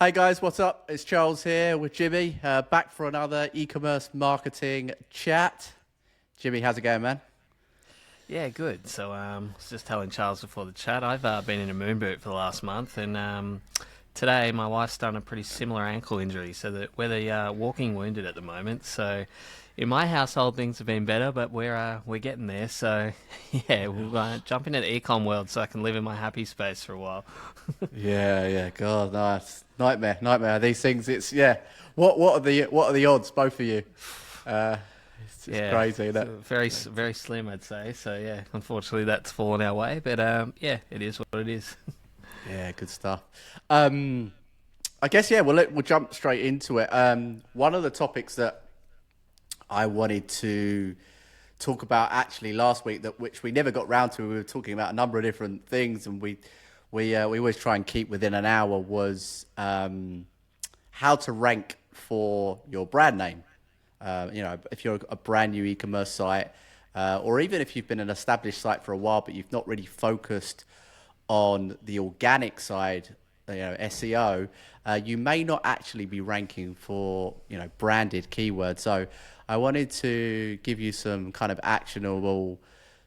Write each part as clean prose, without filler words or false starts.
Hey guys, what's up? It's Charles here with Jimmy, back for another e-commerce marketing chat. Jimmy, how's it going, man? Yeah, good. So, I was just telling Charles before the chat, I've been in a moon boot for the last month, and today my wife's done a pretty similar ankle injury, so that we're the walking wounded at the moment. So, in my household, things have been better, but we're getting there. So, yeah, we'll jump into the ecom world so I can live in my happy space for a while. Yeah. God, nice nightmare. These things, it's yeah. What are the odds, both of you? Uh, it's Yeah, crazy, isn't it's it? very slim, I'd say. So, yeah, unfortunately, that's fallen our way, but yeah, it is what it is. Yeah, good stuff. Um, I guess yeah. We'll jump straight into it. One of the topics that I wanted to talk about actually last week that which we never got round to. We were talking about a number of different things, and we always try and keep within an hour. Was how to rank for your brand name. If you're a brand new e-commerce site, or even if you've been an established site for a while, but you've not really focused on the organic side, SEO, you may not actually be ranking for, branded keywords. So I wanted to give you some kind of actionable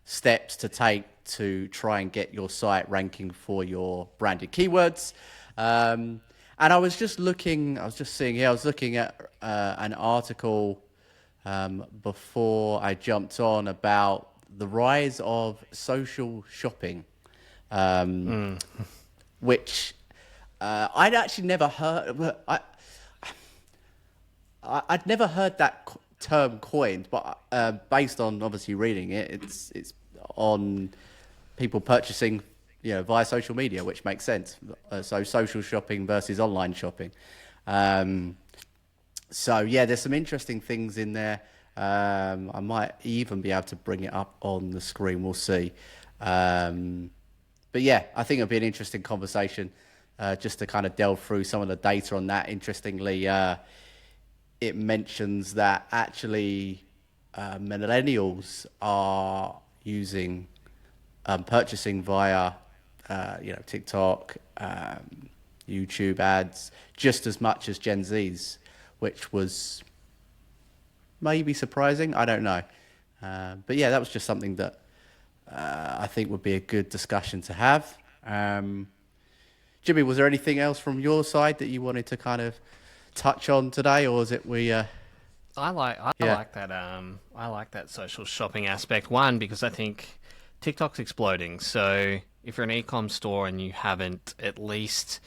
steps to take to try and get your site ranking for your branded keywords. And I was just seeing here, I was looking at an article before I jumped on about the rise of social shopping, Mm. which I'd actually never heard. I'd never heard that term coined, but based on obviously reading it, it's on people purchasing, via social media, which makes sense. So social shopping versus online shopping. Um, so yeah, there's some interesting things in there. I might even be able to bring it up on the screen. We'll see. Um, but yeah, I think it'll be an interesting conversation, just to kind of delve through some of the data on that. Interestingly, it mentions that actually millennials are using purchasing via TikTok, YouTube ads just as much as Gen Zs, which was maybe surprising. I don't know, but yeah, that was just something that I think would be a good discussion to have. Um, Jimmy, was there anything else from your side that you wanted to kind of touch on today, or is it we? I Yeah. like that I like that social shopping aspect. One, because I think TikTok's exploding. So if you're an e-com store and you haven't at least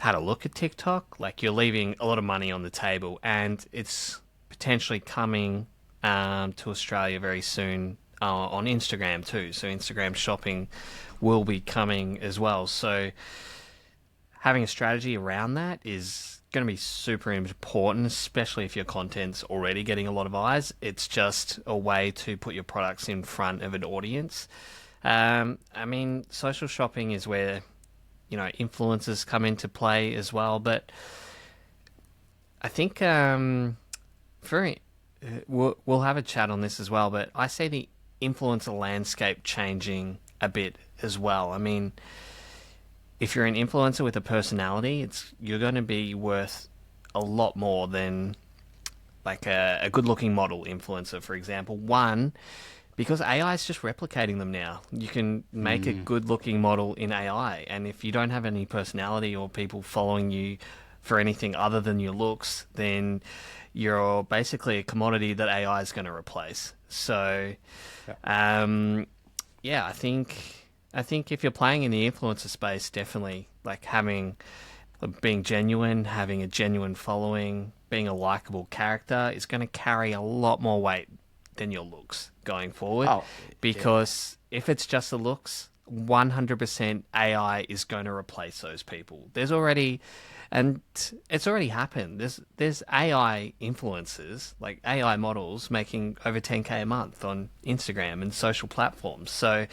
had a look at TikTok, like you're leaving a lot of money on the table, and it's potentially coming to Australia very soon on Instagram too. So Instagram shopping will be coming as well. So having a strategy around that is going to be super important, especially if your content's already getting a lot of eyes. It's just a way to put your products in front of an audience. I mean, social shopping is where, influencers come into play as well. But I think for we'll have a chat on this as well. But I see the influencer landscape changing a bit as well. I mean, if you're an influencer with a personality, you're going to be worth a lot more than like a good-looking model influencer, for example. One, because AI is just replicating them now. You can make a Mm. good-looking model in AI, and if you don't have any personality or people following you for anything other than your looks, then you're basically a commodity that AI is going to replace. So, Yeah. um, yeah, I think if you're playing in the influencer space, definitely like being genuine, having a genuine following, being a likable character is going to carry a lot more weight than your looks going forward. Oh, yeah. Because if it's just the looks, 100% AI is going to replace those people. And it's already happened. There's AI influencers, like AI models, making over 10K a month on Instagram and social platforms. So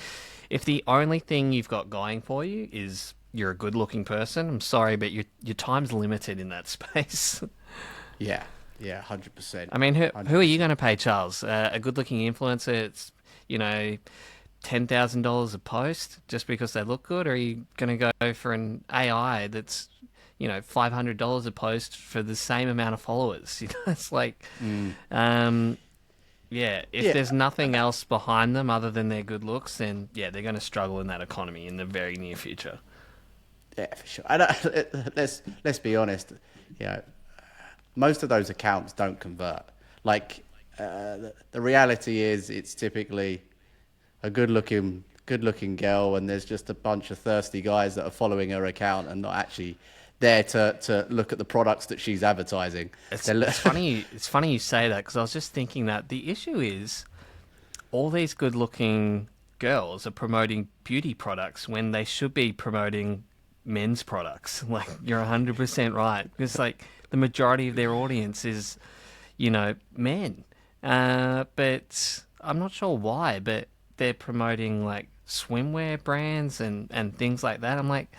if the only thing you've got going for you is you're a good looking person, I'm sorry, but your time's limited in that space. Yeah. Yeah. 100%. I mean, who are you 100%. going to pay, Charles? A good looking influencer, it's, you know, $10,000 a post just because they look good, or are you going to go for an AI that's, $500 a post for the same amount of followers. It's like, yeah, if Yeah, there's nothing else behind them other than their good looks, then yeah, they're going to struggle in that economy in the very near future. yeah, for sure. Let's be honest. You know, most of those accounts don't convert. Like the reality is, it's typically a good looking girl, and there's just a bunch of thirsty guys that are following her account and not actually there to look at the products that she's advertising. It's funny. It's funny you say that because I was just thinking that the issue is all these good-looking girls are promoting beauty products when they should be promoting men's products. Like you're 100% right because like the majority of their audience is, men. But I'm not sure why, but they're promoting like swimwear brands and things like that. I'm like,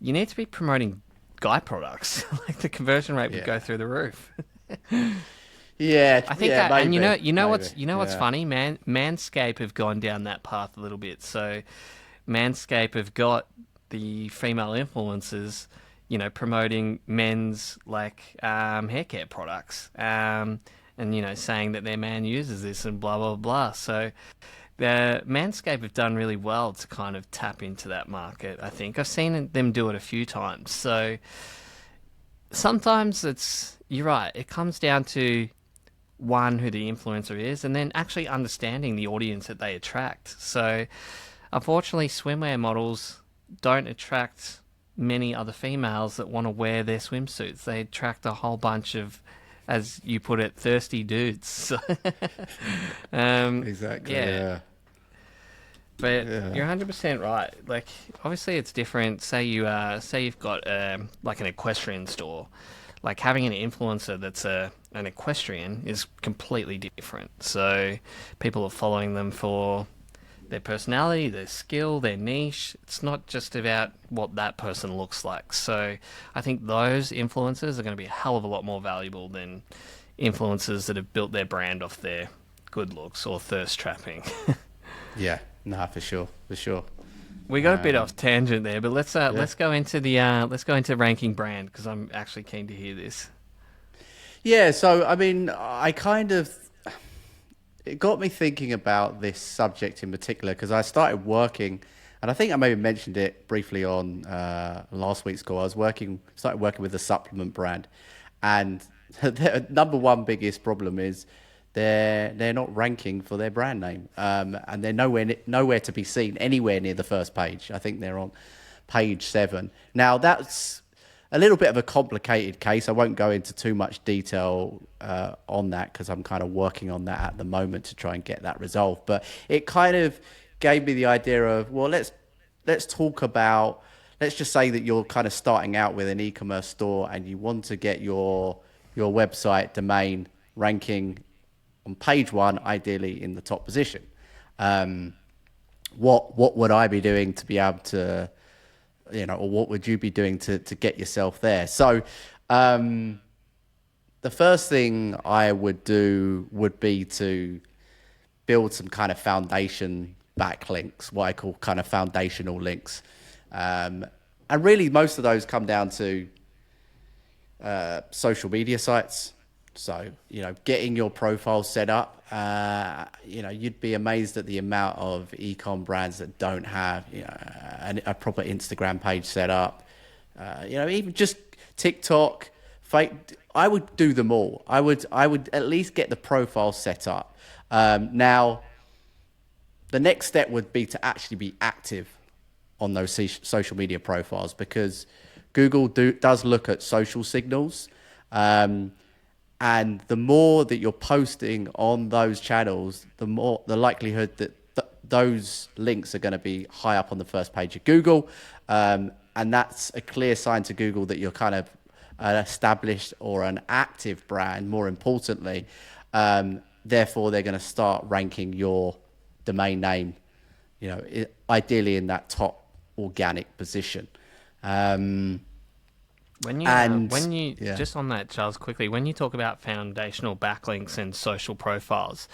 you need to be promoting guy products. Like the conversion rate would Yeah, go through the roof. yeah, I think yeah. that, and Maybe, maybe. what's Yeah, funny, man. Manscaped have gone down that path a little bit. So, Manscaped have got the female influencers, promoting men's like hair care products, and saying that their man uses this and blah blah blah. So, the Manscaped have done really well to kind of tap into that market. I think I've seen them do it a few times. So sometimes you're right. It comes down to one, who the influencer is, and then actually understanding the audience that they attract. So, unfortunately, swimwear models don't attract many other females that want to wear their swimsuits. They attract a whole bunch of, as you put it, thirsty dudes. So, exactly. yeah, Yeah, but yeah, you're 100% right. Like, obviously, it's different. Say you've got like an equestrian store. Like having an influencer that's an equestrian is completely different. So people are following them for their personality, their skill, their niche. It's not just about what that person looks like. So I think those influencers are going to be a hell of a lot more valuable than influencers that have built their brand off their good looks or thirst trapping. yeah. Nah, for sure, for sure. We got a bit off tangent there, but Yeah, let's go into ranking brand because I'm actually keen to hear this. yeah. So I mean, it got me thinking about this subject in particular because I started working, and I think I maybe mentioned it briefly on last week's call. Started working with a supplement brand, and the number one biggest problem is they're not ranking for their brand name, and they're nowhere to be seen anywhere near the first page. I think they're on page 7. Now that's a little bit of a complicated case. I won't go into too much detail on that because I'm kind of working on that at the moment to try and get that resolved. But it kind of gave me the idea of, well, let's talk about, let's just say that you're kind of starting out with an e-commerce store and you want to get your website domain ranking on page 1, ideally in the top position. What would I be doing to be able to, or what would you be doing to get yourself there? So, the first thing I would do would be to build some kind of foundation backlinks, what I call kind of foundational links. And really, most of those come down to social media sites. So, getting your profile set up, you'd be amazed at the amount of e-com brands that don't have, a proper Instagram page set up. Even just TikTok, I would do them all. I would at least get the profile set up. Now, the next step would be to actually be active on those social media profiles because Google does look at social signals. And the more that you're posting on those channels, the likelihood that those links are going to be high up on the first page of Google. And that's a clear sign to Google that you're kind of an established or an active brand, more importantly. Therefore, they're going to start ranking your domain name, ideally in that top organic position. When you just on that, Charles, quickly, when you talk about foundational backlinks and social profiles,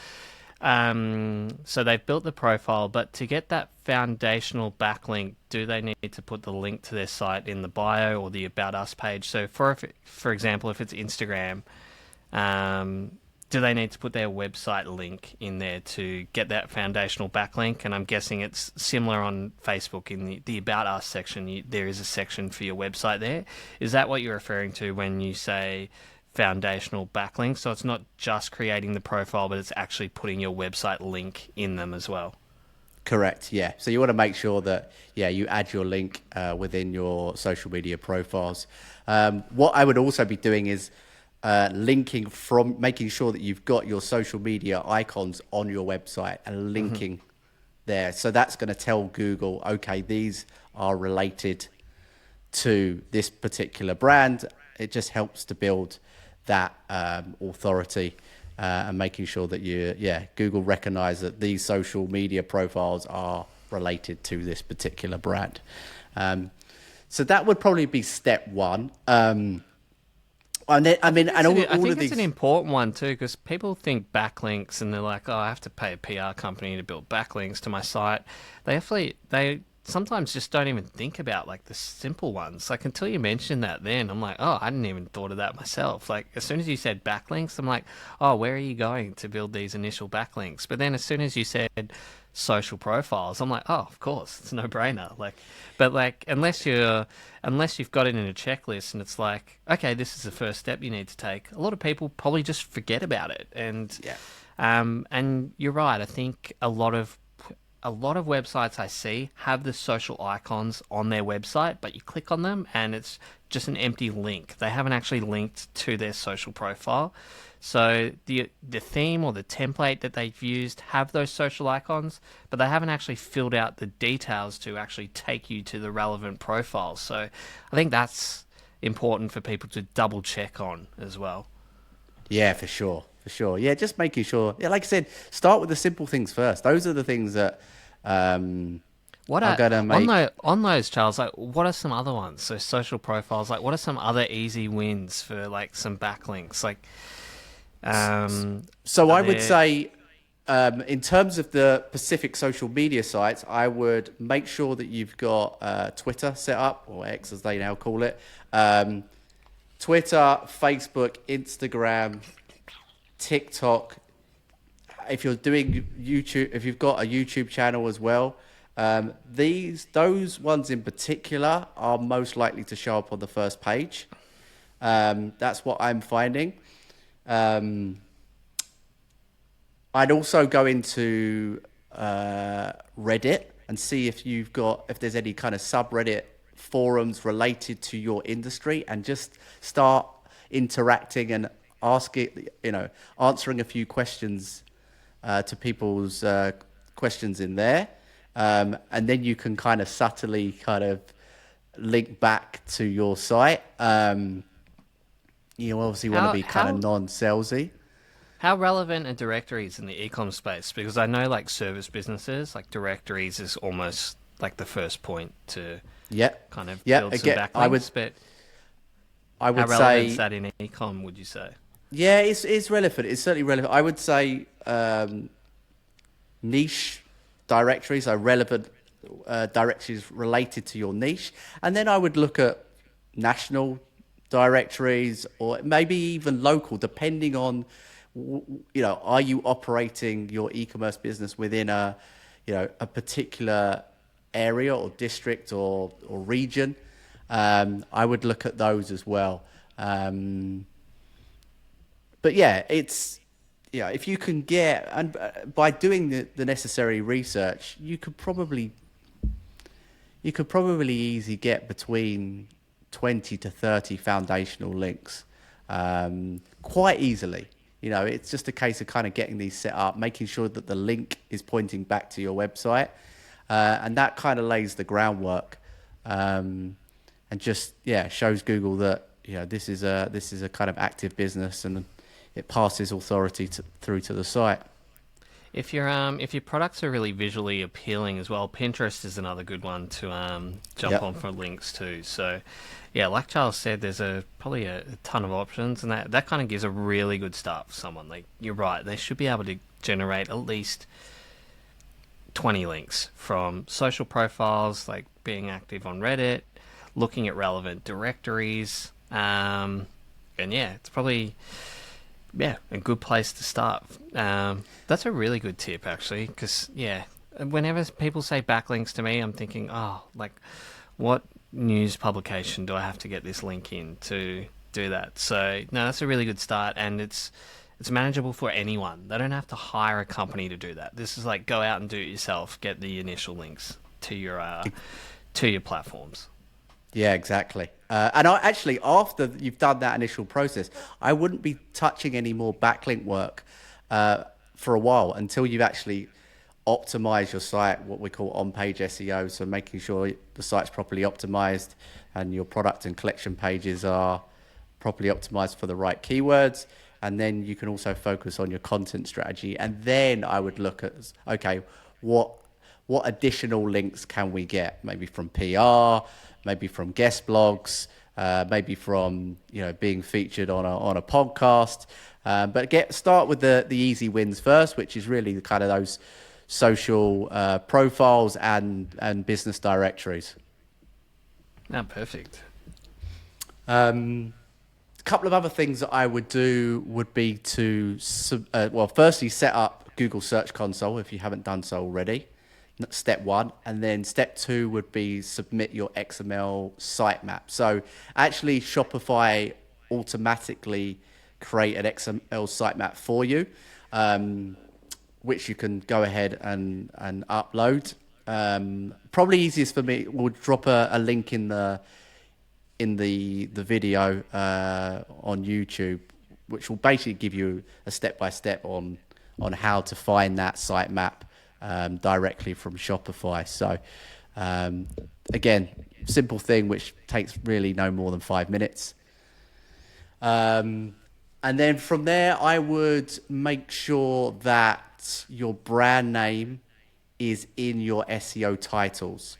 So they've built the profile, but to get that foundational backlink, do they need to put the link to their site in the bio or the About Us page? So for example, if it's Instagram, um, do they need to put their website link in there to get that foundational backlink? And I'm guessing it's similar on Facebook in the About Us section. There is a section for your website there. Is that what you're referring to when you say foundational backlink? So it's not just creating the profile, but it's actually putting your website link in them as well. Correct. Yeah. So you want to make sure that you add your link within your social media profiles. What I would also be doing is linking from making sure that you've got your social media icons on your website and linking there. So that's going to tell Google, okay, these are related to this particular brand. It just helps to build that authority and making sure that Google recognize that these social media profiles are related to this particular brand. So that would probably be step one. And then, I mean, and all I think of it's these. an important one too, because people think backlinks and they're like, "Oh, I have to pay a PR company to build backlinks to my site." They sometimes just don't even think about like the simple ones. Like until you mentioned that, then I'm like, "Oh, I hadn't even thought of that myself." Like as soon as you said backlinks, I'm like, "Oh, where are you going to build these initial backlinks?" But then as soon as you said social profiles, I'm like, "Oh, of course, it's a no-brainer." Like, but like unless you've got it in a checklist and it's like, okay, this is the first step you need to take, a lot of people probably just forget about it. Yeah. And you're right. I think a lot of websites I see have the social icons on their website, but you click on them and it's just an empty link. They haven't actually linked to their social profile. So the theme or the template that they've used have those social icons, but they haven't actually filled out the details to actually take you to the relevant profiles. So I think that's important for people to double check on as well. Yeah, for sure. For sure. Yeah, just making sure. Yeah, like I said, start with the simple things first. Those are the things that What are are going to make. on those, Charles? Like, what are some other ones? So social profiles. Like, what are some other easy wins for like some backlinks? Like, So are I would there? say, in terms of the Pacific social media sites, I would make sure that you've got Twitter set up, or X as they now call it. Um, Twitter, Facebook, Instagram, TikTok. If you're doing YouTube, if you've got a YouTube channel as well, those ones in particular are most likely to show up on the first page. That's what I'm finding. Um, I'd also go into Reddit and see if there's any kind of subreddit forums related to your industry, and just start interacting and answering a few questions to people's questions in there, and then you can kind of subtly kind of link back to your site. You obviously want to How be kind of how non-salesy. how relevant are directories in the e-com space? Because I know like service businesses, like directories is almost like the first point to Yeah, kind of yeah. build some Again, I would backlinks. But I how would relevant is say, that in e-com? Would you say? yeah, it's relevant. It's certainly relevant. I would say niche directories are relevant directories related to your niche, and then I would look at national directories, or maybe even local, depending on are you operating your e-commerce business within a particular area or district or region. I would look at those as well. But yeah, if you can get, and by doing the necessary research, you could probably easily get between 20 to 30 foundational links, quite easily. It's just a case of kind of getting these set up, making sure that the link is pointing back to your website, and that kind of lays the groundwork, and just shows Google that this is a kind of active business, and it passes authority through to the site. if your products are really visually appealing as well, Pinterest is another good one to jump Yep. on for links too. So yeah, like Charles said, there's probably a ton of options, and that kind of gives a really good start for someone. Like you're right, they should be able to generate at least 20 links from social profiles, like being active on Reddit, looking at relevant directories, and yeah, it's probably a good place to start. That's a really good tip, actually, because yeah, whenever people say backlinks to me, I'm thinking, oh, like, what news publication do I have to get this link in to do that? So no, that's a really good start, and it's manageable for anyone. They don't have to hire a company to do that. This is like go out and do it yourself. Get the initial links to your platforms. Yeah, exactly. And I actually, after you've done that initial process, I wouldn't be touching any more backlink work for a while until you've actually optimized your site, what we call on-page SEO. So making sure the site's properly optimized and your product and collection pages are properly optimized for the right keywords. And then you can also focus on your content strategy. And then I would look at, okay, what what additional links can we get? Maybe from PR, maybe from guest blogs, maybe from being featured on a podcast. But start with the easy wins first, which is really the kind of those social profiles and business directories. Ah, perfect. A couple of other things that I would do would be to, firstly, set up Google Search Console if you haven't done so already. Step one. And then step two would be submit your XML sitemap. So actually, Shopify automatically create an XML sitemap for you, which you can go ahead and upload. Probably easiest for me, we'll drop a link in the video on YouTube, which will basically give you a step-by-step on how to find that sitemap directly from Shopify. So again, simple thing which takes really no more than 5 minutes. And then from there, I would make sure that your brand name is in your SEO titles.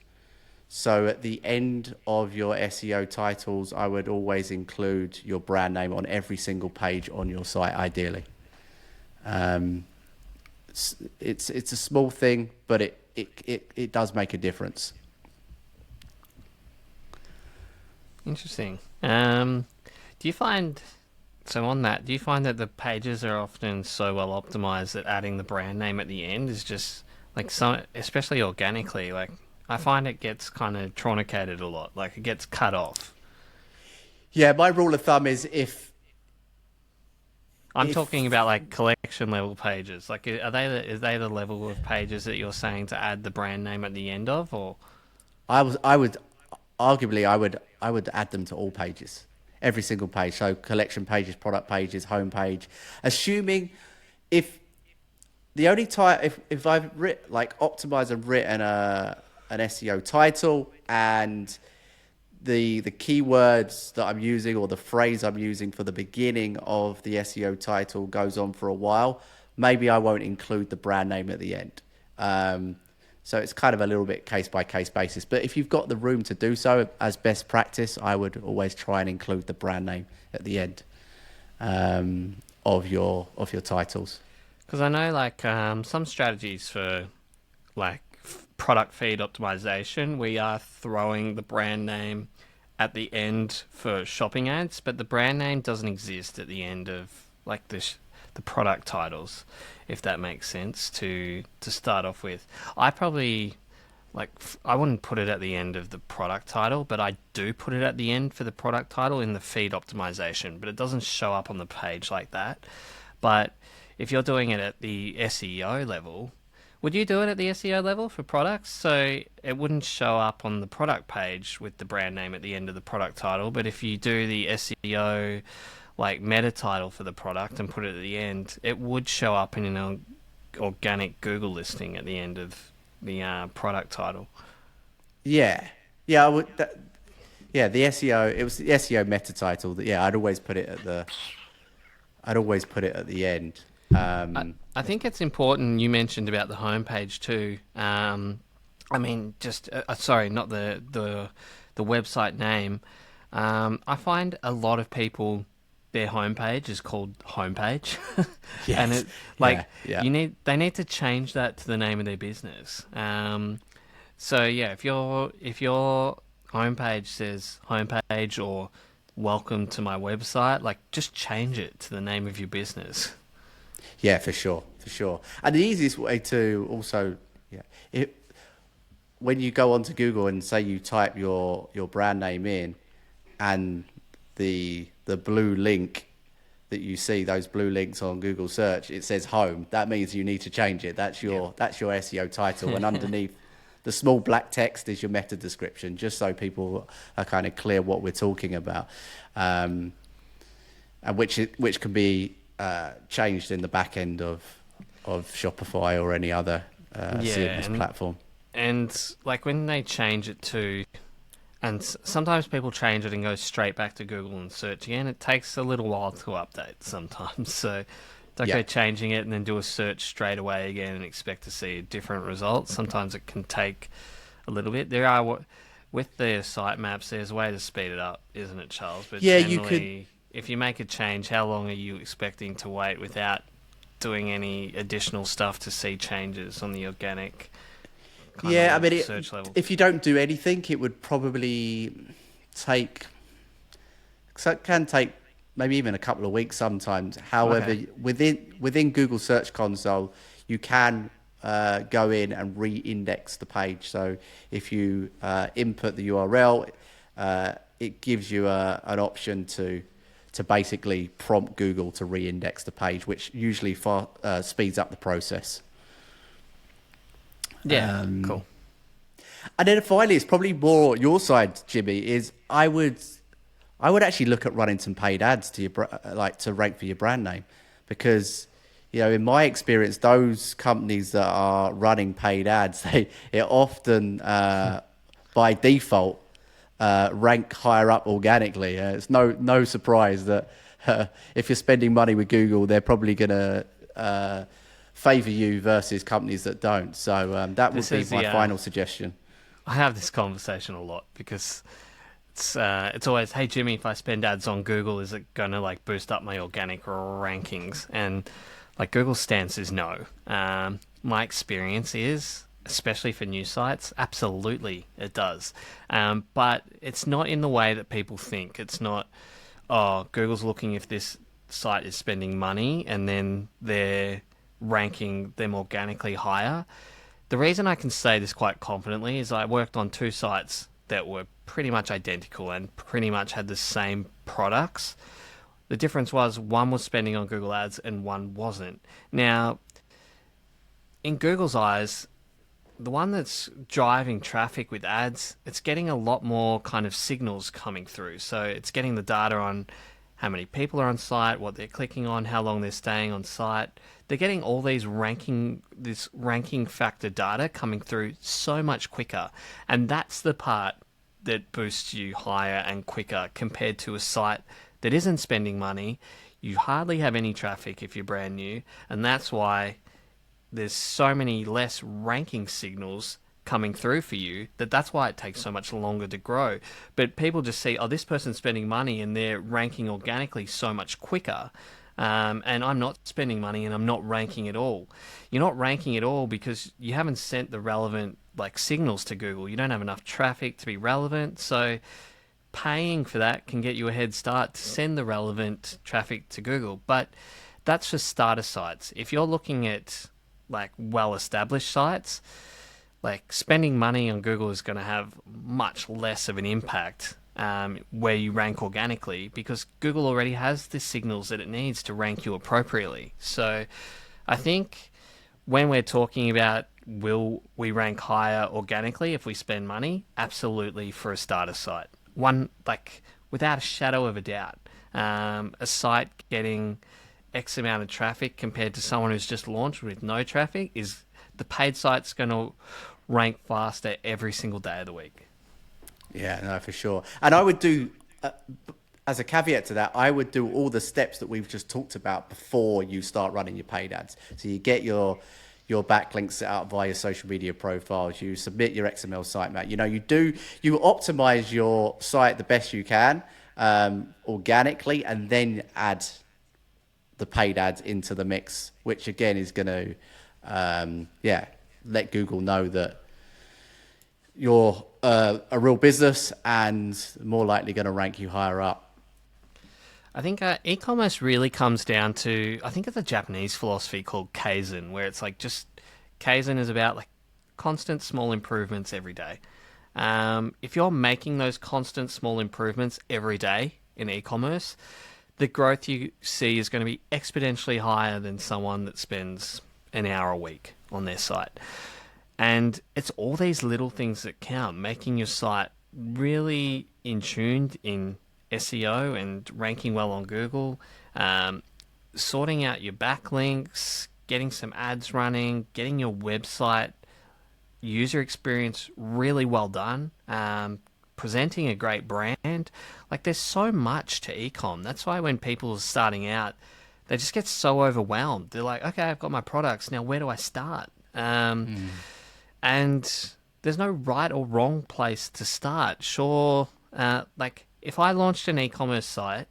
So at the end of your SEO titles, I would always include your brand name on every single page on your site, ideally. It's a small thing, but it does make a difference. Interesting. Do you find do you find that the pages are often so well optimized that adding the brand name at the end is just like especially organically, like I find it gets kind of truncated a lot, like it gets cut off. Yeah, my rule of thumb is I'm if talking about like collection level pages. Like, is they the level of pages that you're saying to add the brand name at the end of, or? I would arguably I would add them to all pages, every single page. So collection pages, product pages, home page. Assuming if the only time if I've optimized and written an SEO title and the keywords that I'm using or the phrase I'm using for the beginning of the SEO title goes on for a while, maybe I won't include the brand name at the end. So it's kind of a little bit case by case basis. But if you've got the room to do so, as best practice, I would always try and include the brand name at the end of your titles. Because I know some strategies for like product feed optimization, we are throwing the brand name at the end for shopping ads, but the brand name doesn't exist at the end of like the product titles, if that makes sense to start off with. I probably I wouldn't put it at the end of the product title, but I do put it at the end for the product title in the feed optimization, but it doesn't show up on the page like that. But if you're doing it at the SEO level, would you do it at the SEO level for products? So it wouldn't show up on the product page with the brand name at the end of the product title. But if you do the SEO like meta title for the product and put it at the end, it would show up in an organic Google listing at the end of the product title. Yeah, yeah, I would. Yeah, the SEO. It was the SEO meta title. That I'd always put it at the end. I think it's important you mentioned about the homepage too. I mean, just sorry, not the website name. I find a lot of people their homepage is called homepage, and Yes. it Yeah. like Yeah. they need to change that to the name of their business. So yeah, if your homepage says homepage or welcome to my website, like just change it to the name of your business. Yeah, for sure, for sure. And the easiest way to also, yeah, when you go onto Google and say you type your brand name in, and the blue link that you see, those blue links on Google search, it says home. That means you need to change it. That's your SEO title, and underneath the small black text is your meta description, just so people are kind of clear what we're talking about, and which can be changed in the back end of Shopify or any other Yeah, CMS platform. and like when they change it to, and sometimes people change it and go straight back to Google and search again. It takes a little while to update sometimes, so don't Yeah. go changing it and then do a search straight away again and expect to see a different result. Sometimes it can take a little bit. With the sitemaps, there's a way to speed it up, isn't it, Charles? But Yeah, you could. generally, if you make a change, how long are you expecting to wait without doing any additional stuff to see changes on the organic kind Yeah, I of mean, search level? if you don't do anything, it would probably take. So it can take maybe even a couple of weeks sometimes. However, Okay. within Google Search Console, you can go in and re-index the page. So if you input the URL, it gives you an option to basically prompt Google to re-index the page, which usually speeds up the process. Yeah, cool. And then finally, it's probably more your side, Jimmy. Is I would actually look at running some paid ads to like to rank for your brand name, because in my experience, those companies that are running paid ads, it often by default rank higher up organically. It's no surprise that if you're spending money with Google, they're probably going to favor you versus companies that don't. So that would This be is my the final suggestion. I have this conversation a lot because it's always, hey Jimmy, if I spend ads on Google, is it gonna like boost up my organic rankings? And like Google's stance is no. My experience is, especially for new sites, absolutely it does. But it's not in the way that people think. It's not, oh, Google's looking if this site is spending money and then they're ranking them organically higher. The reason I can say this quite confidently is I worked on two sites that were pretty much identical and pretty much had the same products. The difference was one was spending on Google Ads and one wasn't. Now, in Google's eyes, the one that's driving traffic with ads, it's getting a lot more kind of signals coming through. So it's getting the data on how many people are on site, what they're clicking on, how long they're staying on site. They're getting all this ranking factor data coming through so much quicker. And that's the part that boosts you higher and quicker compared to a site that isn't spending money. You hardly have any traffic if you're brand new, and that's why there's so many less ranking signals coming through for you that's why it takes so much longer to grow. But people just see, oh, this person's spending money and they're ranking organically so much quicker, and I'm not spending money and I'm not ranking at all. You're not ranking at all because you haven't sent the relevant like signals to Google. You don't have enough traffic to be relevant, so paying for that can get you a head start to send the relevant traffic to Google. But that's for starter sites. If you're looking at like well-established sites, like spending money on Google is going to have much less of an impact where you rank organically, because Google already has the signals that it needs to rank you appropriately. So I think when we're talking about will we rank higher organically if we spend money, absolutely for a starter site. One, like without a shadow of a doubt, a site getting X amount of traffic compared to someone who's just launched with no traffic, is the paid site's going to rank faster every single day of the week. Yeah, no, for sure. And I would do as a caveat to that, I would do all the steps that we've just talked about before you start running your paid ads. So you get your backlinks set up via your social media profiles. You submit your XML sitemap. You optimize your site the best you can organically, and then add the paid ads into the mix, which again is going to let Google know that you're a real business and more likely going to rank you higher up. I think e-commerce really comes down to, I think it's a Japanese philosophy called Kaizen, where it's like just Kaizen is about like constant small improvements every day. If you're making those constant small improvements every day in e-commerce, the growth you see is going to be exponentially higher than someone that spends an hour a week on their site. And it's all these little things that count, making your site really in tuned in SEO and ranking well on Google, sorting out your backlinks, getting some ads running, getting your website user experience really well done, presenting a great brand. Like there's so much to ecom. That's why when people are starting out, they just get so overwhelmed. They're like, okay, I've got my products. Now where do I start? And there's no right or wrong place to start. Sure, like if I launched an e-commerce site,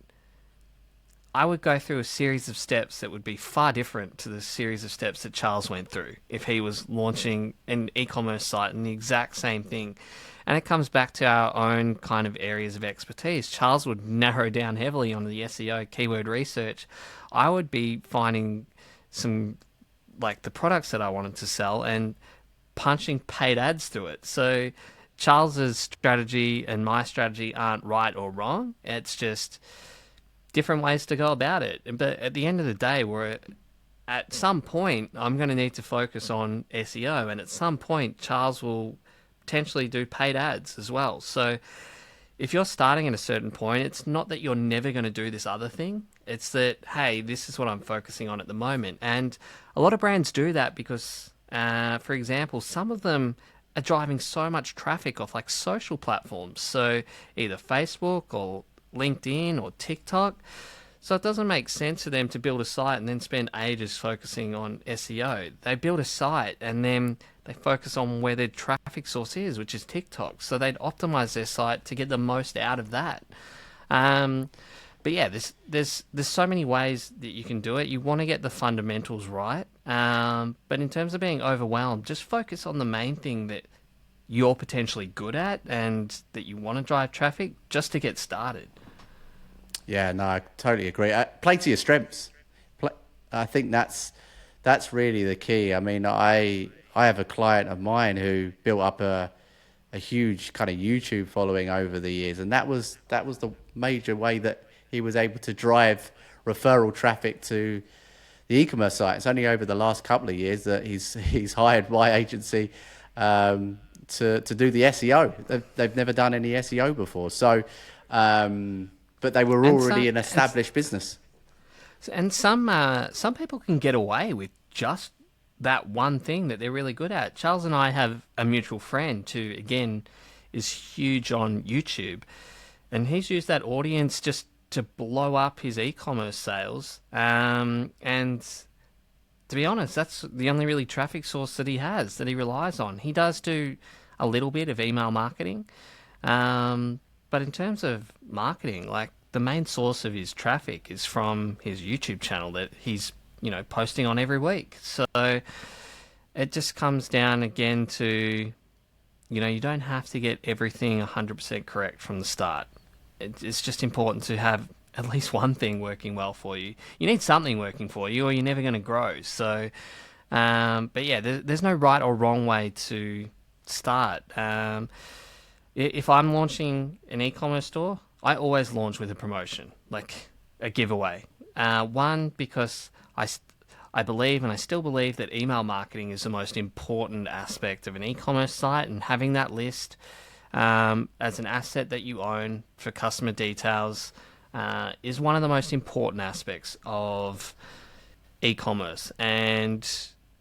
I would go through a series of steps that would be far different to the series of steps that Charles went through if he was launching an e-commerce site and the exact same thing. And it comes back to our own kind of areas of expertise. Charles would narrow down heavily on the SEO keyword research. I would be finding some, like the products that I wanted to sell and punching paid ads through it. So Charles's strategy and my strategy aren't right or wrong. It's just different ways to go about it. But at the end of the day, at some point, I'm going to need to focus on SEO. And at some point, Charles will potentially do paid ads as well. So if you're starting at a certain point, it's not that you're never going to do this other thing. It's that, hey, this is what I'm focusing on at the moment. And a lot of brands do that because, for example, some of them are driving so much traffic off like social platforms. So either Facebook or LinkedIn or TikTok. So it doesn't make sense for them to build a site and then spend ages focusing on SEO. They build a site and then they focus on where their traffic source is, which is TikTok. So they'd optimize their site to get the most out of that. But yeah, there's so many ways that you can do it. You want to get the fundamentals right. But in terms of being overwhelmed, just focus on the main thing that you're potentially good at and that you want to drive traffic just to get started. Yeah, no, I totally agree. Play to your strengths. I think that's really the key. I mean, I have a client of mine who built up a huge kind of YouTube following over the years, and that was the major way that he was able to drive referral traffic to the e-commerce site. It's only over the last couple of years that he's hired my agency to do the SEO. They've never done any SEO before, so but they were already an established business. And some people can get away with just that one thing that they're really good at. Charles and I have a mutual friend who, again, is huge on YouTube, and he's used that audience just to blow up his e-commerce sales. And to be honest, that's the only really traffic source that he has, that he relies on. He does do a little bit of email marketing, but in terms of marketing, like the main source of his traffic is from his YouTube channel that he's, posting on every week. So it just comes down again to, you don't have to get everything 100% correct from the start. It's just important to have at least one thing working well for you. You need something working for you or you're never going to grow. So, but yeah, there's no right or wrong way to start. If I'm launching an e-commerce store, I always launch with a promotion, like a giveaway. One, because I believe, and I still believe, that email marketing is the most important aspect of an e-commerce site, and having that list as an asset that you own for customer details is one of the most important aspects of e-commerce. And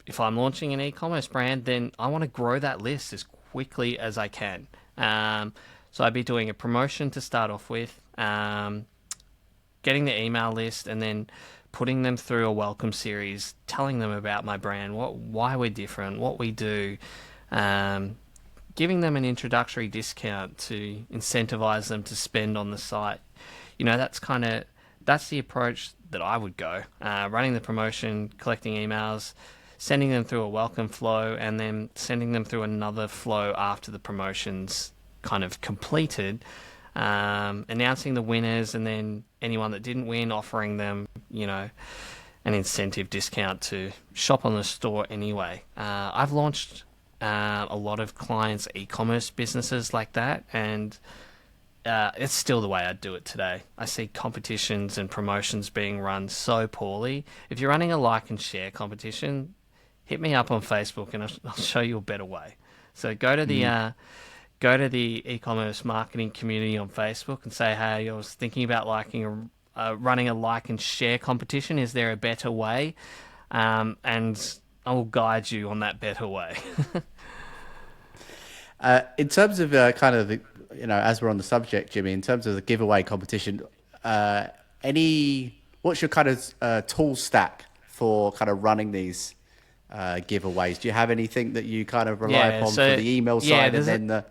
if I'm launching an e-commerce brand, then I want to grow that list as quickly as I can. So I'd be doing a promotion to start off with, getting the email list and then putting them through a welcome series, telling them about my brand, why we're different, what we do, giving them an introductory discount to incentivize them to spend on the site. That's the approach that I would go. Running the promotion, collecting emails, sending them through a welcome flow, and then sending them through another flow after the promotion's kind of completed, announcing the winners, and then anyone that didn't win, offering them, an incentive discount to shop on the store anyway. I've launched a lot of clients' e-commerce businesses like that, and it's still the way I do it today. I see competitions and promotions being run so poorly. If you're running a like and share competition, hit me up on Facebook and I'll show you a better way. So go to the e-commerce marketing community on Facebook and say, hey, I was thinking about running a like and share competition. Is there a better way? And I will guide you on that better way. In terms of kind of the, as we're on the subject, Jimmy, in terms of the giveaway competition, what's your kind of tool stack for kind of running these giveaways? Do you have anything that you kind of rely upon for the email side and then the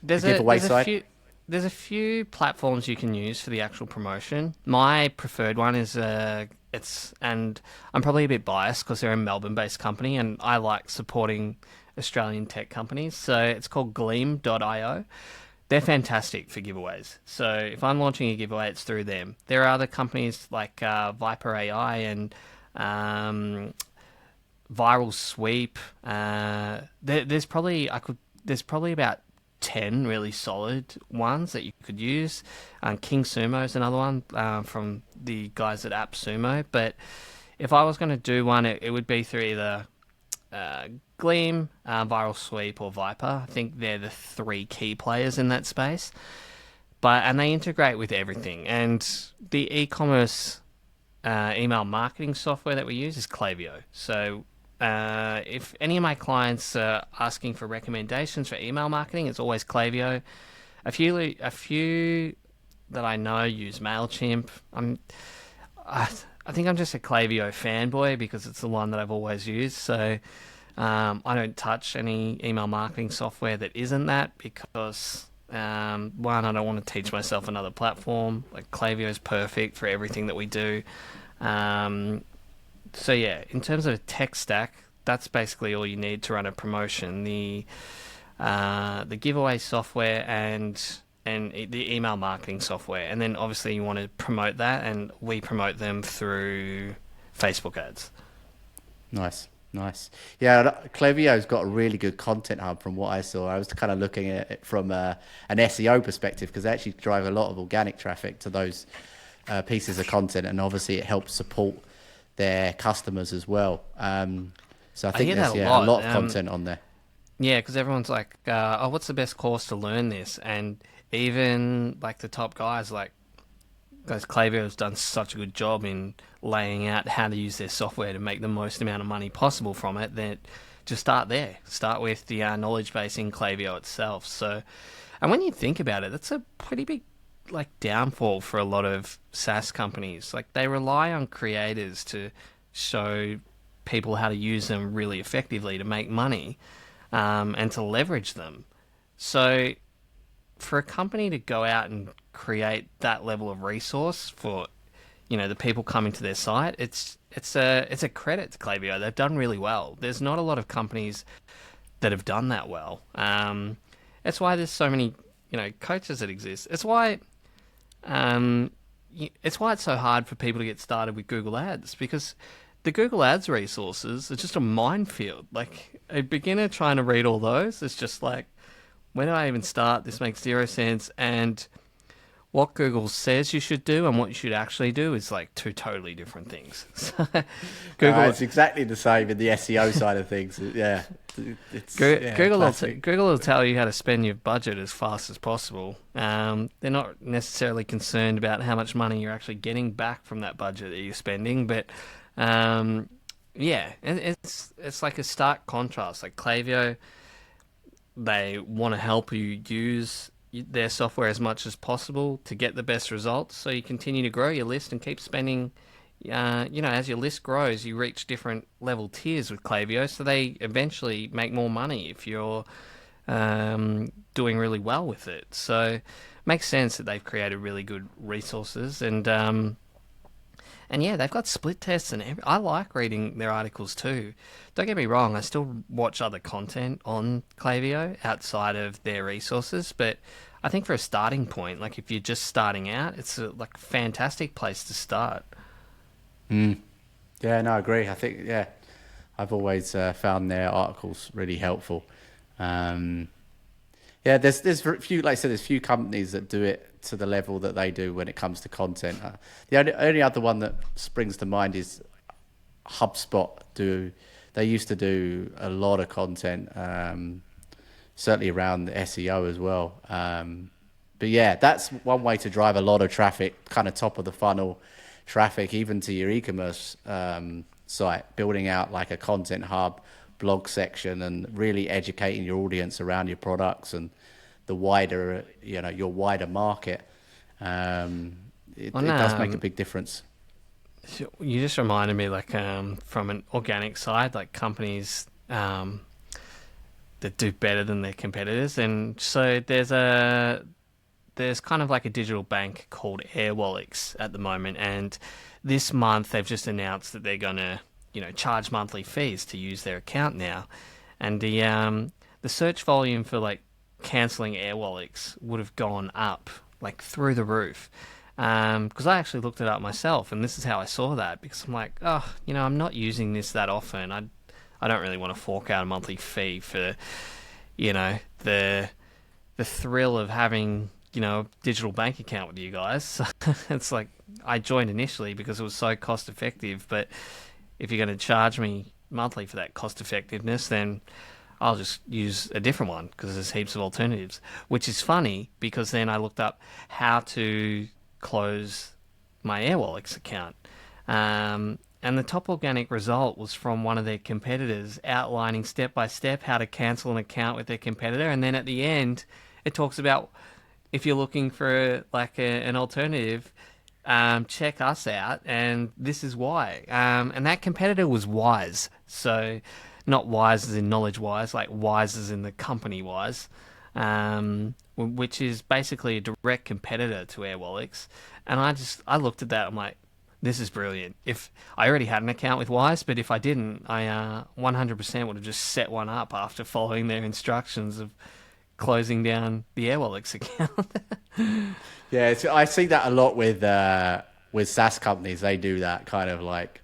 giveaway side? There's a few platforms you can use for the actual promotion. My preferred one is and I'm probably a bit biased because they're a Melbourne-based company and I like supporting Australian tech companies. So it's called Gleam.io. They're fantastic for giveaways. So if I'm launching a giveaway, it's through them. There are other companies like Viper AI and Viral Sweep. There's probably about 10 really solid ones that you could use. King Sumo is another one from the guys at AppSumo. But if I was going to do one, it would be through either Gleam, Viral Sweep, or Viper. I think they're the three key players in that space. And they integrate with everything. And the e-commerce email marketing software that we use is Klaviyo. So if any of my clients are asking for recommendations for email marketing, it's always Klaviyo. A few that I know use MailChimp. I think I'm just a Klaviyo fanboy because it's the one that I've always used. So I don't touch any email marketing software that isn't that because one, I don't want to teach myself another platform. Like Klaviyo is perfect for everything that we do. So yeah, in terms of a tech stack, that's basically all you need to run a promotion. The giveaway software and the email marketing software. And then obviously you want to promote that, and we promote them through Facebook ads. Nice. Yeah, Klaviyo's got a really good content hub from what I saw. I was kind of looking at it from an SEO perspective because they actually drive a lot of organic traffic to those pieces of content, and obviously it helps support their customers as well. So I think there's a lot of content on there. Yeah, because everyone's like, what's the best course to learn this? And even like the top guys, Klaviyo has done such a good job in laying out how to use their software to make the most amount of money possible from it, that just start there. Start with the knowledge base in Klaviyo itself. So, and when you think about it, that's a pretty big downfall for a lot of SaaS companies. They rely on creators to show people how to use them really effectively to make money and to leverage them. So for a company to go out and create that level of resource for the people coming to their site, it's a credit to Klaviyo. They've done really well. There's not a lot of companies that have done that well. That's why there's so many coaches that exist. It's why it's so hard for people to get started with Google Ads, because the Google Ads resources are just a minefield. A beginner trying to read all those, it's just like, where do I even start? This makes zero sense. And what Google says you should do and what you should actually do is two totally different things. It's exactly the same in the SEO side of things. Yeah. Google will tell you how to spend your budget as fast as possible. They're not necessarily concerned about how much money you're actually getting back from that budget that you're spending, but it's like a stark contrast. Klaviyo, they want to help you use their software as much as possible to get the best results. So you continue to grow your list and keep spending. As your list grows, you reach different level tiers with Klaviyo, so they eventually make more money if you're doing really well with it. So it makes sense that they've created really good resources, and yeah, they've got split tests and I like reading their articles too. Don't get me wrong, I still watch other content on Klaviyo outside of their resources, but I think for a starting point, like if you're just starting out, it's a like fantastic place to start. Yeah, no, I agree. I think, yeah, I've always found their articles really helpful. Um, yeah, there's few, like I said, there's few companies that do it to the level that they do when it comes to content. The only other one that springs to mind is HubSpot. They used to do a lot of content, certainly around the SEO as well. But yeah, that's one way to drive a lot of traffic, kind of top of the funnel traffic, even to your e-commerce site, building out like a content hub, blog section, and really educating your audience around your products and the wider, your wider market. It On does make a big difference. You just reminded me, like, from an organic side, like companies that do better than their competitors, and so there's kind of like a digital bank called Airwallex at the moment, and this month they've just announced that they're gonna, charge monthly fees to use their account now, and the search volume for like cancelling Airwallex would have gone up like through the roof. Because I actually looked it up myself, and this is how I saw that. Because I'm like, I'm not using this that often. I don't really want to fork out a monthly fee for, the thrill of having, a digital bank account with you guys. It's like I joined initially because it was so cost effective. But if you're going to charge me monthly for that cost effectiveness, then I'll just use a different one because there's heaps of alternatives. Which is funny because then I looked up how to close my Airwallex account. And the top organic result was from one of their competitors outlining step by step how to cancel an account with their competitor. And then at the end, it talks about if you're looking for like an alternative, check us out. And this is why. And that competitor was Wise. So not Wise as in knowledge wise, like Wise as in the company Wise. Which is basically a direct competitor to Airwallex. And I looked at that, I'm like, this is brilliant. If I already had an account with Wise, but if I didn't, I 100% would have just set one up after following their instructions of closing down the Airwallex account. Yeah, I see that a lot with SaaS companies. They do that kind of like,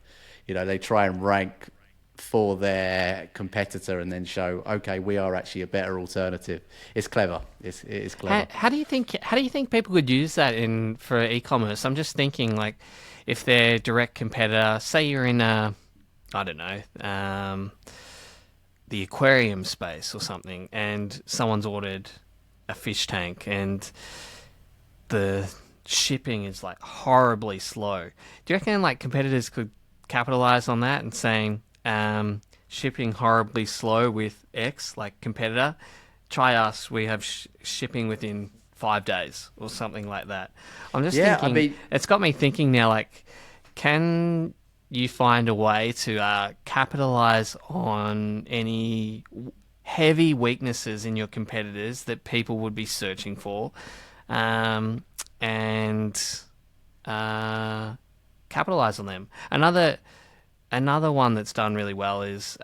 they try and rank for their competitor and then show, okay, we are actually a better alternative. It's clever. It is clever. How do you think people could use that for e-commerce? I'm just thinking, like, if their direct competitor, say you're in I don't know, the aquarium space or something, and someone's ordered a fish tank and the shipping is like horribly slow. Do you reckon like competitors could capitalize on that and saying, shipping horribly slow with X, like competitor, try us, we have shipping within 5 days or something like that. I'm just thinking, it's got me thinking now, like, can you find a way to capitalize on any heavy weaknesses in your competitors that people would be searching for, and capitalize on them? Another one that's done really well is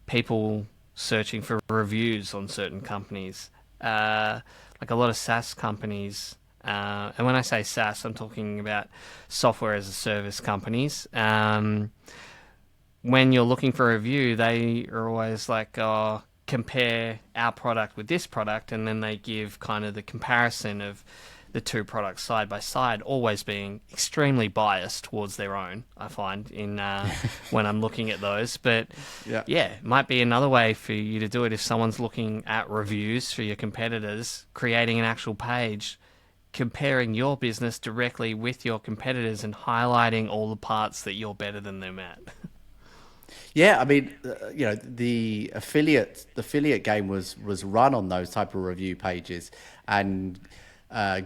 people searching for reviews on certain companies. Like a lot of SaaS companies, and when I say SaaS, I'm talking about software as a service companies. When you're looking for a review, they are always like, compare our product with this product, and then they give kind of the comparison of the two products side by side, always being extremely biased towards their own, I find, in when I'm looking at those. But yeah, it might be another way for you to do it if someone's looking at reviews for your competitors, creating an actual page, comparing your business directly with your competitors and highlighting all the parts that you're better than them at. Yeah, I mean, the affiliate game was run on those type of review pages, and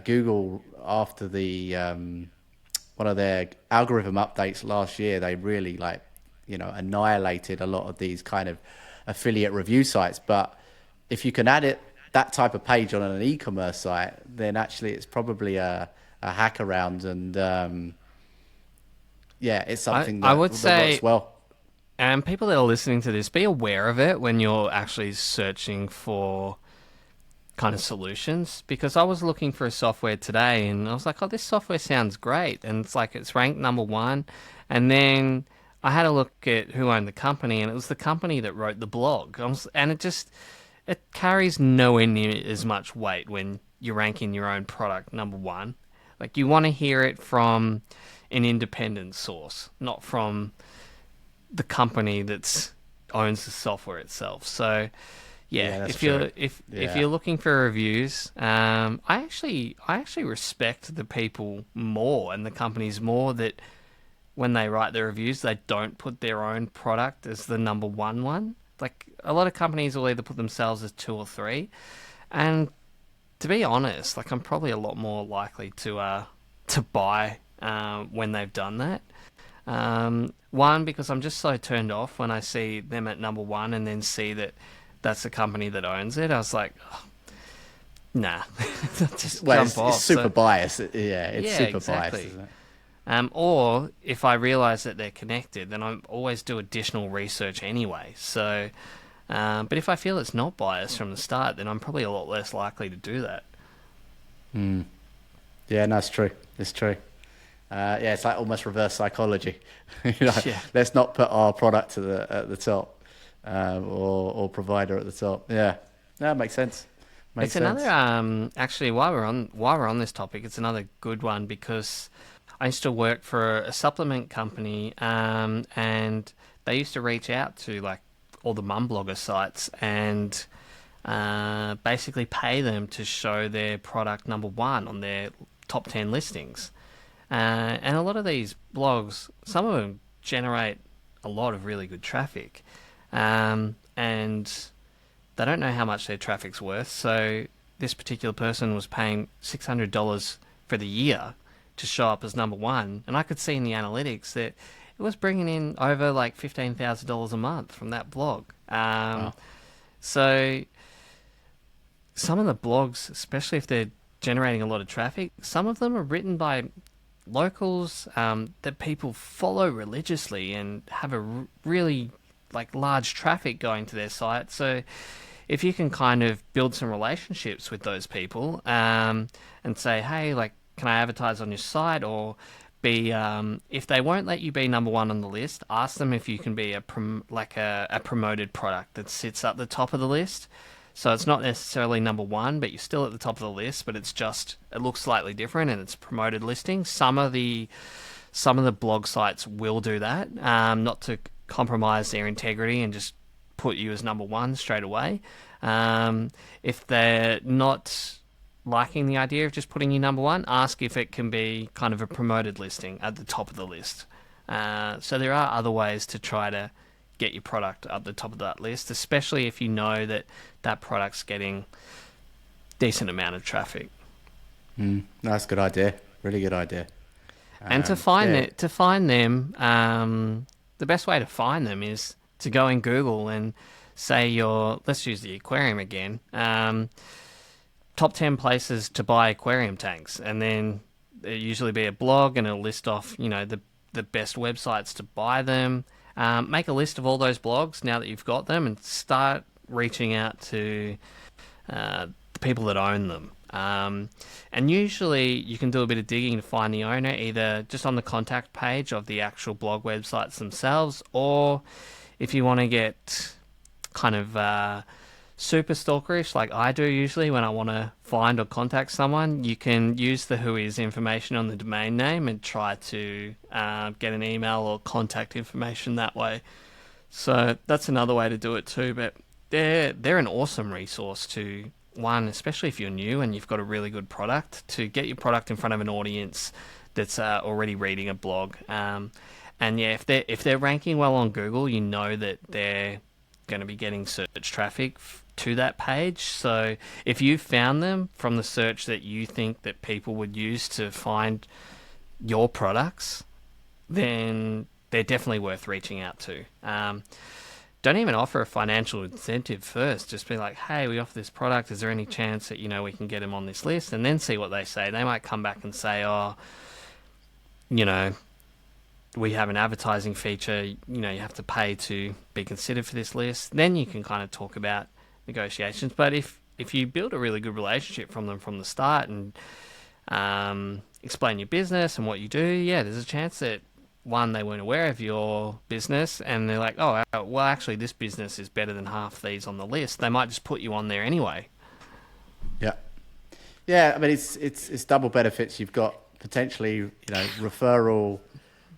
Google, after the one of their algorithm updates last year, they really annihilated a lot of these kind of affiliate review sites. But if you can add that type of page on an e-commerce site, then actually it's probably a hack around, and yeah, it's something I that would works say, well. and people that are listening to this, be aware of it when you're actually searching for kind of solutions, because I was looking for a software today and I was like, oh, this software sounds great. And it's like, it's ranked number one. And then I had a look at who owned the company, and it was the company that wrote the blog. And it carries nowhere near as much weight when you're ranking your own product number one. Like, you want to hear it from an independent source, not from the company that's owns the software itself. So yeah, Yeah, that's if true. if Yeah. you're looking for reviews, I actually respect the people more and the companies more that when they write their reviews, they don't put their own product as the number one. Like, a lot of companies will either put themselves as two or three, and to be honest, like, I'm probably a lot more likely to buy when they've done that. One, because I'm just so turned off when I see them at number one and then see that that's the company that owns it. I was like, oh, nah, just Well, jump it's off. super So biased. Yeah, it's yeah, super biased, exactly. isn't it? Or if I realize that they're connected, then I always do additional research anyway. So, but if I feel it's not biased from the start, then I'm probably a lot less likely to do that. Yeah, no, it's true. It's true. Yeah, it's like almost reverse psychology. Yeah. Let's not put our product at the top, or provider at the top. Yeah, that makes sense. Makes It's another sense. actually, while we're on this topic, it's another good one because I used to work for a supplement company, and they used to reach out to like all the mum blogger sites and basically pay them to show their product number one on their top 10 listings. And a lot of these blogs, some of them generate a lot of really good traffic, and they don't know how much their traffic's worth. So this particular person was paying $600 for the year to show up as number one, and I could see in the analytics that it was bringing in over like $15,000 a month from that blog. Wow. So some of the blogs, especially if they're generating a lot of traffic, some of them are written by locals that people follow religiously and have a really like large traffic going to their site. So if you can kind of build some relationships with those people, and say, hey, like, can I advertise on your site? Or be if they won't let you be number one on the list, ask them if you can be a promoted product that sits at the top of the list. So it's not necessarily number one, but you're still at the top of the list. But it looks slightly different, and it's promoted listing. Some of the blog sites will do that, not to compromise their integrity and just put you as number one straight away. If they're not liking the idea of just putting you number one, ask if it can be kind of a promoted listing at the top of the list. So there are other ways to try to get your product up the top of that list, especially if you know that that product's getting decent amount of traffic. No, that's a good idea. Really good idea. And to find Yeah. it, the best way to find them is to go in Google and say let's use the aquarium again, top 10 places to buy aquarium tanks, and then there usually be a blog and it'll list off, the best websites to buy them. Make a list of all those blogs now that you've got them and start reaching out to the people that own them. And usually you can do a bit of digging to find the owner, either just on the contact page of the actual blog websites themselves, or if you want to get kind of super stalkerish like I do usually when I want to find or contact someone, you can use the whois information on the domain name and try to get an email or contact information that way. So that's another way to do it too. But they're an awesome resource to, one, especially if you're new and you've got a really good product, to get your product in front of an audience that's already reading a blog. And yeah, if they're ranking well on Google, you know that they're going to be getting search traffic to that page. So if you found them from the search that you think that people would use to find your products, then they're definitely worth reaching out to. Don't even offer a financial incentive first. Just be like, hey, we offer this product. Is there any chance that, we can get them on this list? And then see what they say. They might come back and say, oh, you know, we have an advertising feature. You have to pay to be considered for this list. Then you can kind of talk about negotiations. But if you build a really good relationship from them from the start and explain your business and what you do, yeah, there's a chance that one, they weren't aware of your business and they're like, oh, well, actually, this business is better than half these on the list. They might just put you on there anyway. Yeah. Yeah, I mean, it's double benefits. You've got potentially, referral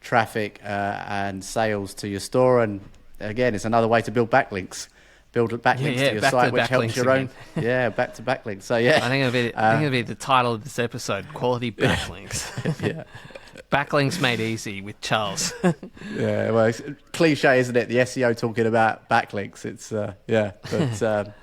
traffic and sales to your store. And again, it's another way to build backlinks. Build backlinks to your site, which helps your own. Yeah, back to backlinks. So, yeah. I think it'll be the title of this episode, Quality Backlinks. Yeah. Backlinks made easy with Charles. Yeah, well, it's cliche, isn't it? The SEO talking about backlinks. It's but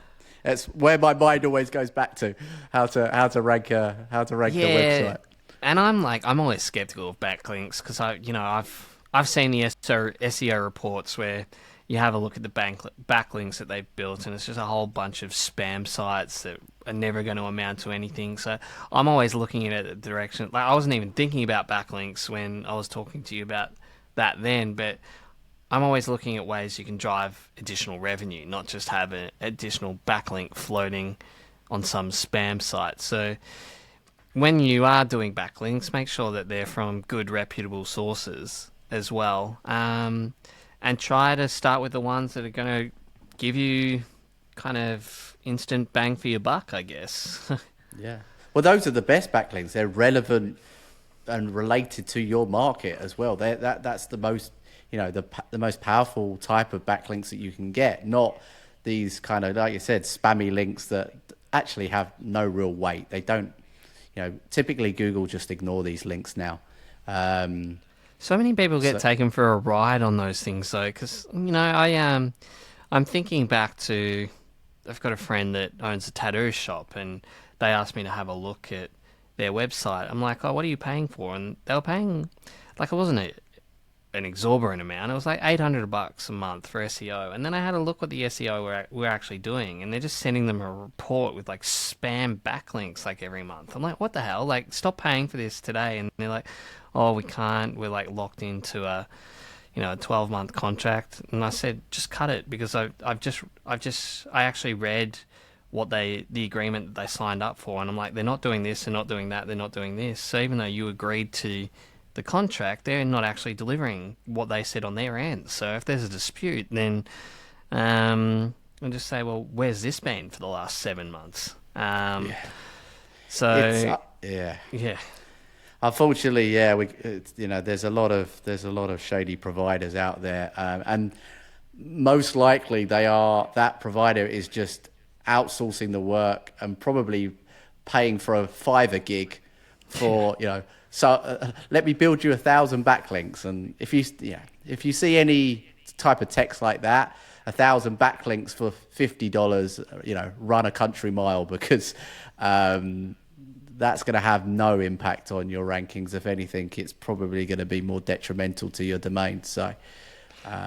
that's where my mind always goes back to how to rank the website. And I'm always skeptical of backlinks because I've seen the SEO reports where you have a look at the backlinks that they've built, and it's just a whole bunch of spam sites that are never going to amount to anything. So I'm always looking at it the direction. Like, I wasn't even thinking about backlinks when I was talking to you about that then, but I'm always looking at ways you can drive additional revenue, not just have an additional backlink floating on some spam site. So when you are doing backlinks, make sure that they're from good, reputable sources as well. And try to start with the ones that are going to give you kind of instant bang for your buck, I guess. Yeah. Well, those are the best backlinks. They're relevant and related to your market as well. That's the most, the most powerful type of backlinks that you can get, not these kind of, like you said, spammy links that actually have no real weight. They don't, typically Google just ignore these links now. So many people get taken for a ride on those things, though, because I'm thinking back to, I've got a friend that owns a tattoo shop, and they asked me to have a look at their website. I'm like, oh, what are you paying for? And they were paying, like, it wasn't an exorbitant amount. It was like $800 a month for SEO. And then I had a look what the SEO we're actually doing, and they're just sending them a report with like spam backlinks like every month. I'm like, what the hell? Like, stop paying for this today. And they're like, oh, we can't. We're like locked into a 12-month contract. And I said, just cut it, because I actually read what the agreement that they signed up for, and I'm like, they're not doing this, they're not doing that, they're not doing this. So even though you agreed to the contract, they're not actually delivering what they said on their end. So if there's a dispute, then I'll just say, well, where's this been for the last 7 months? So yeah. Unfortunately, there's a lot of shady providers out there, and most likely that provider is just outsourcing the work and probably paying for a Fiverr gig for So let me build you 1,000 backlinks, and if you see any type of text like that, 1,000 backlinks for $50, run a country mile, because that's going to have no impact on your rankings. If anything, it's probably going to be more detrimental to your domain. So,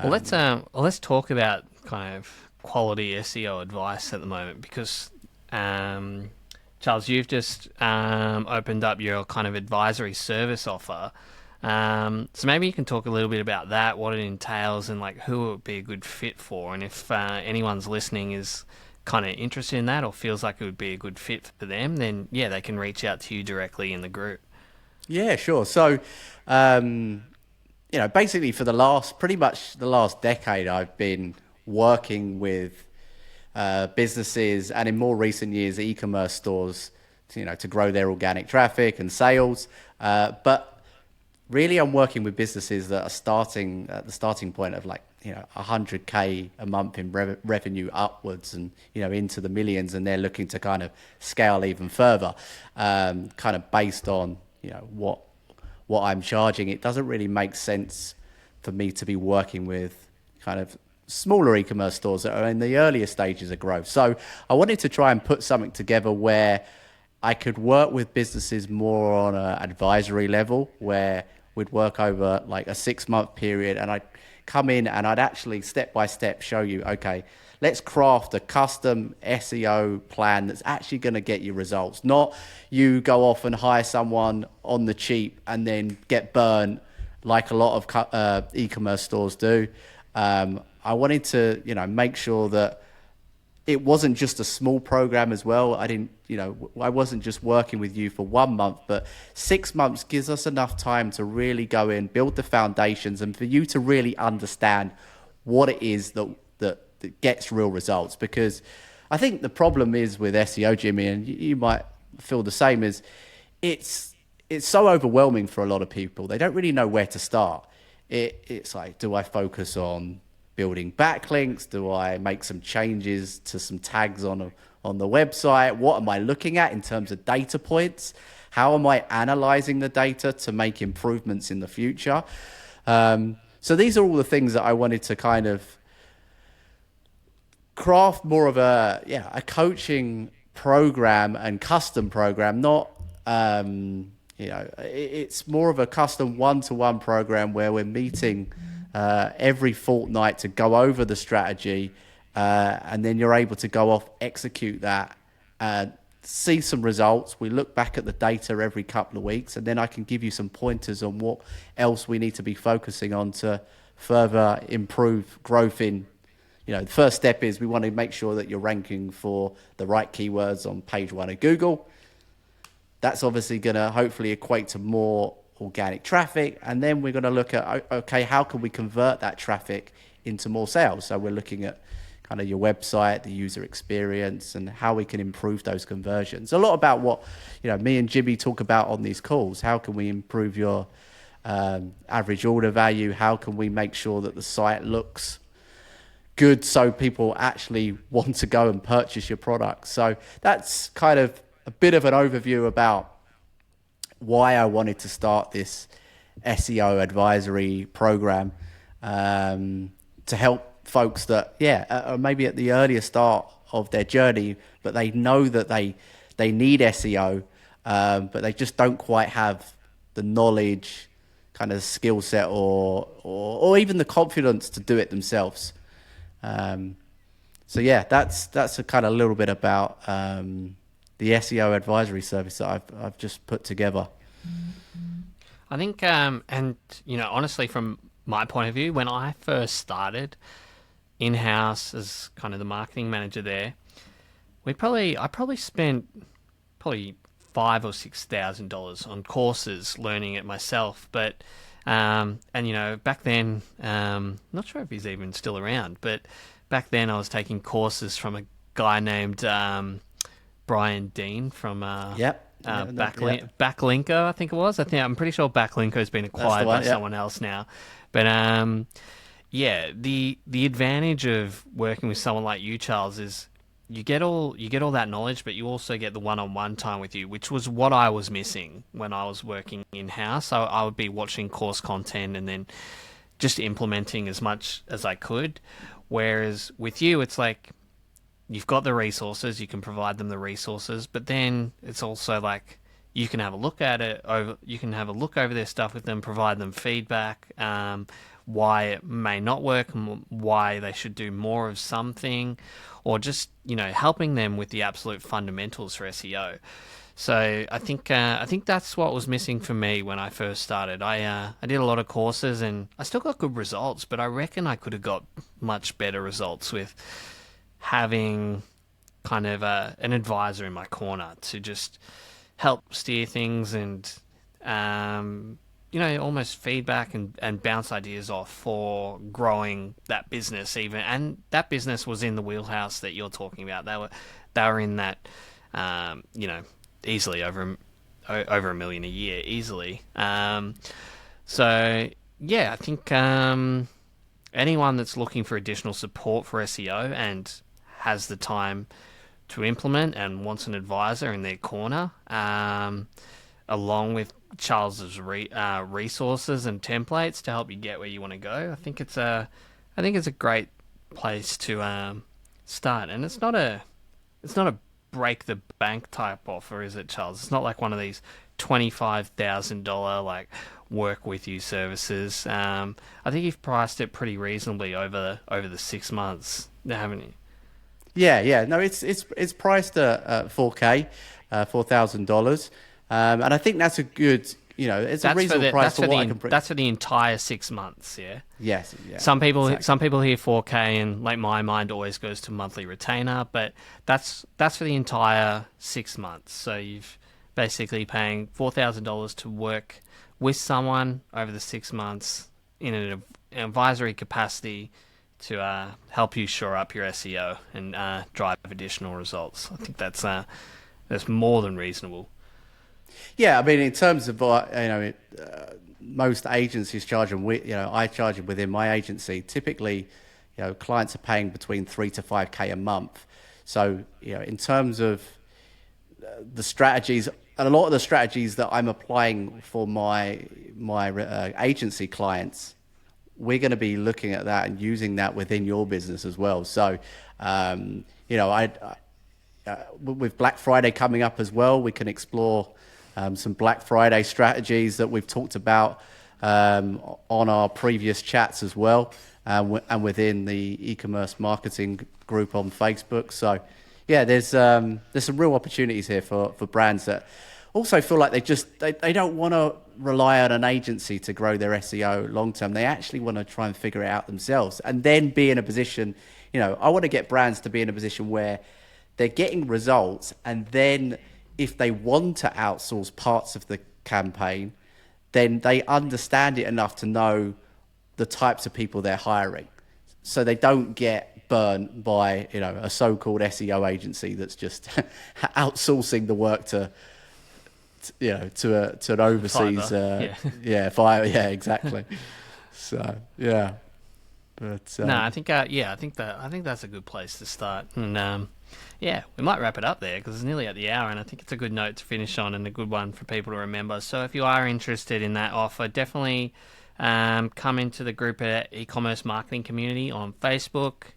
let's talk about kind of quality SEO advice at the moment, because Charles, you've just opened up your kind of advisory service offer. So maybe you can talk a little bit about that, what it entails, and like who it would be a good fit for. And if anyone's listening is kind of interested in that or feels like it would be a good fit for them, then yeah, they can reach out to you directly in the group. Yeah, sure. So, basically for pretty much the last decade, I've been working with businesses, and in more recent years, e-commerce stores, to grow their organic traffic and sales. But really, I'm working with businesses that are starting at the starting point of 100K a month in revenue upwards, and into the millions, and they're looking to kind of scale even further, kind of based on what I'm charging. It doesn't really make sense for me to be working with kind of smaller e-commerce stores that are in the earlier stages of growth. So I wanted to try and put something together where I could work with businesses more on an advisory level, where we'd work over like a 6-month period, and I'd come in and I'd actually step by step show you, okay, let's craft a custom SEO plan that's actually going to get you results. Not you go off and hire someone on the cheap and then get burned like a lot of e-commerce stores do. I wanted to, make sure that it wasn't just a small program as well. I wasn't just working with you for 1 month, but 6 months gives us enough time to really go in, build the foundations, and for you to really understand what it is that gets real results. Because I think the problem is with SEO, Jimmy, and you might feel the same, is it's so overwhelming for a lot of people. They don't really know where to start. It's like, do I focus on building backlinks? Do I make some changes to some tags on the website? What am I looking at in terms of data points? How am I analyzing the data to make improvements in the future? So these are all the things that I wanted to kind of craft more of a coaching program and custom program. Not it's more of a custom one-to-one program where we're meeting every fortnight to go over the strategy, and then you're able to go off, execute that, see some results. We look back at the data every couple of weeks, and then I can give you some pointers on what else we need to be focusing on to further improve growth in. The first step is we want to make sure that you're ranking for the right keywords on page 1 of Google. That's obviously going to hopefully equate to more organic traffic. And then we're going to look at, okay, how can we convert that traffic into more sales? So we're looking at kind of your website, the user experience, and how we can improve those conversions. A lot about what, me and Jimmy talk about on these calls. How can we improve your average order value? How can we make sure that the site looks good so people actually want to go and purchase your product? So that's kind of a bit of an overview about why I wanted to start this SEO advisory program, to help folks that are maybe at the earlier start of their journey, but they know that they need SEO, but they just don't quite have the knowledge, kind of skill set, or even the confidence to do it themselves. So that's a kind of little bit about the SEO advisory service that I've just put together. I think, and honestly, from my point of view, when I first started in-house as kind of the marketing manager there, I probably spent $5,000 or $6,000 on courses learning it myself. But back then, not sure if he's even still around, but back then I was taking courses from a guy named Brian Dean from Backlinko, I think it was. I'm pretty sure Backlinko has been acquired by someone else now. But the advantage of working with someone like you, Charles, is you get all that knowledge, but you also get the one-on-one time with you, which was what I was missing when I was working in-house. I would be watching course content and then just implementing as much as I could. Whereas with you, it's like you've got the resources, you can provide them the resources, but then it's also like you can have a look at it you can have a look over their stuff with them, provide them feedback, why it may not work and why they should do more of something, or just helping them with the absolute fundamentals for SEO. So I think that's what was missing for me when I first started. I did a lot of courses and I still got good results, but I reckon I could have got much better results with having kind of an advisor in my corner to just help steer things and almost feedback and bounce ideas off for growing that business even. And that business was in the wheelhouse that you're talking about. They were in that easily over $1 million a year easily. So I think anyone that's looking for additional support for SEO and has the time to implement and wants an advisor in their corner, along with Charles's resources and templates to help you get where you want to go. I think it's a great place to start, and it's not a break the bank type offer, is it, Charles? It's not like one of these $25,000 like work with you services. I think you've priced it pretty reasonably over the 6 months, haven't you? Yeah. No, it's priced at 4K, $4,000, and I think that's a good, it's a reasonable price for what I can bring. That's for the entire 6 months, yeah. Yes, yeah. Some people hear 4K and like my mind always goes to monthly retainer, but that's for the entire 6 months. So you've basically paying $4,000 to work with someone over the 6 months in an advisory capacity to help you shore up your SEO and drive additional results. I think that's more than reasonable. Yeah, I mean, in terms of most agencies charge them. I charge them within my agency. Typically, clients are paying between 3 to 5K a month. So, in terms of the strategies, and a lot of the strategies that I'm applying for my agency clients, we're going to be looking at that and using that within your business as well. So, with Black Friday coming up as well, we can explore some Black Friday strategies that we've talked about on our previous chats as well, and within the e-commerce marketing group on Facebook. So, yeah, there's some real opportunities here for brands that also feel like they don't want to rely on an agency to grow their SEO long term. They actually want to try and figure it out themselves, and then be in a position. I want to get brands to be in a position where they're getting results, and then if they want to outsource parts of the campaign, then they understand it enough to know the types of people they're hiring, so they don't get burnt by a so-called SEO agency that's just outsourcing the work to an overseas Fiverr. Yeah, exactly. So yeah, but no, I think that's a good place to start, and yeah, we might wrap it up there because it's nearly at the hour, and I think it's a good note to finish on and a good one for people to remember. So if you are interested in that offer, definitely come into the group at e-commerce marketing community on Facebook.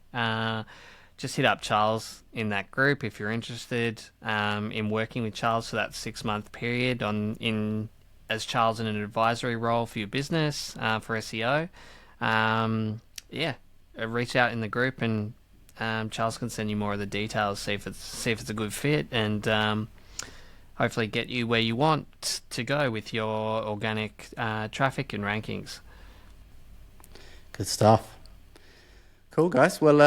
Just hit up Charles in that group if you're interested in working with Charles for that 6 month period as Charles in an advisory role for your business for SEO. Reach out in the group, and Charles can send you more of the details, see if it's a good fit, and hopefully get you where you want to go with your organic traffic and rankings. Good stuff. Cool, guys. Well,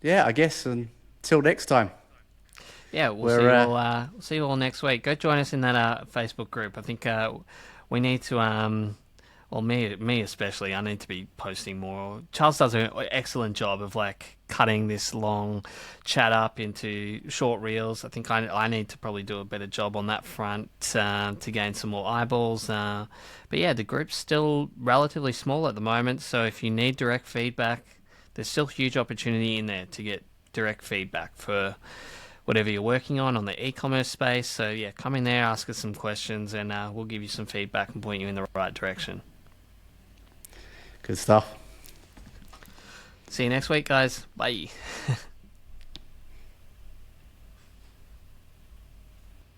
I guess until next time. Yeah, we'll see you all next week. Go join us in that Facebook group. I think we need to, me especially, I need to be posting more. Charles does an excellent job of like cutting this long chat up into short reels. I think I need to probably do a better job on that front to gain some more eyeballs. But yeah, the group's still relatively small at the moment, so if you need direct feedback, there's still huge opportunity in there to get direct feedback for whatever you're working on the e-commerce space. So yeah, come in there, ask us some questions, and we'll give you some feedback and point you in the right direction. Good stuff. See you next week, guys. Bye.